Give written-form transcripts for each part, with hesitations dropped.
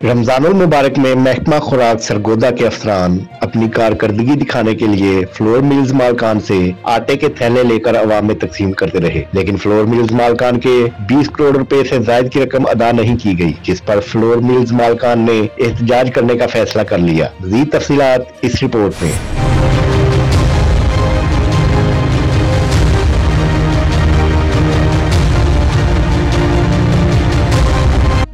रमजानुल मुबारक में महकमा खुराक सरगोदा के अफसरान अपनी कारकर्दगी दिखाने के लिए फ्लोर मिल्स मालकान से आटे के थैले लेकर अवाम में तकसीम करते रहे, लेकिन फ्लोर मिल्स मालकान के 20 करोड़ रुपए से जायद की रकम अदा नहीं की गई, जिस पर फ्लोर मिल्स मालकान ने एहतजाज करने का फैसला कर लिया। मज़ीद तफसीलात इस रिपोर्ट में।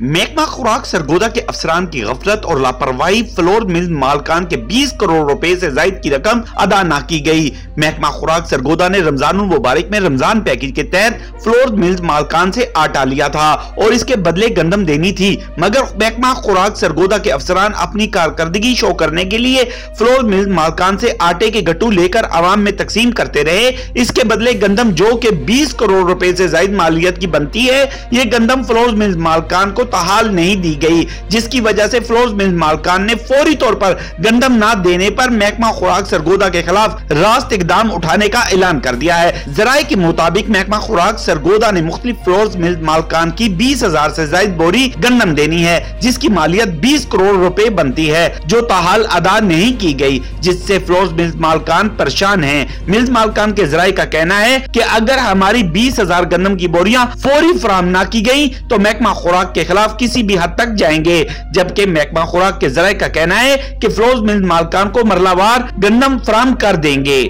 महकमा खुराक सरगोदा के अफसरान की गफलत और लापरवाही फ्लोर मिल मालकान के 20 करोड़ रुपए से जायद की रकम अदा न की गई। महकमा खुराक सरगोदा ने रमजानुल मुबारक में रमजान पैकेज के तहत फ्लोर मिल मालकान से आटा लिया था और इसके बदले गंदम देनी थी, मगर महकमा खुराक सरगोदा के अफसरान अपनी कारकर्दगी शो करने के लिए फ्लोर मिल मालकान से आटे के गट्टू लेकर अवाम में तकसीम करते रहे। इसके बदले गंदम जो के 20 करोड़ रुपए से जायद मालियत की बनती है, ये गंदम फ्लोर मिल मालकान को हाल नहीं दी गई, जिसकी वजह से फ्लोर मिल मालकान ने फौरी तौर पर गंदम ना देने पर महकमा खुराक सरगोदा के खिलाफ रास्त इकदाम उठाने का ऐलान कर दिया है। जराये के मुताबिक महकमा खुराक सरगोदा ने मुख्तलिफ फ्लोर मिल मालकान की 20,000 से ज्यादा बोरी गंदम देनी है, जिसकी मालियत 20 करोड़ रुपए बनती है, जो ताहाल अदा नहीं की गई, जिससे फ्लोर मिल मालकान परेशान है। मिल मालकान के जराये का कहना है कि अगर हमारी 20,000 गंदम की बोरियां फौरी फराहम ना की गई तो महकमा खुराक के खिलाफ किसी भी हद तक जाएंगे, जबकि महकमा खुराक के जराये का कहना है कि फ्लोर मिल मालकान को मरलावार गंदम फराहम कर देंगे।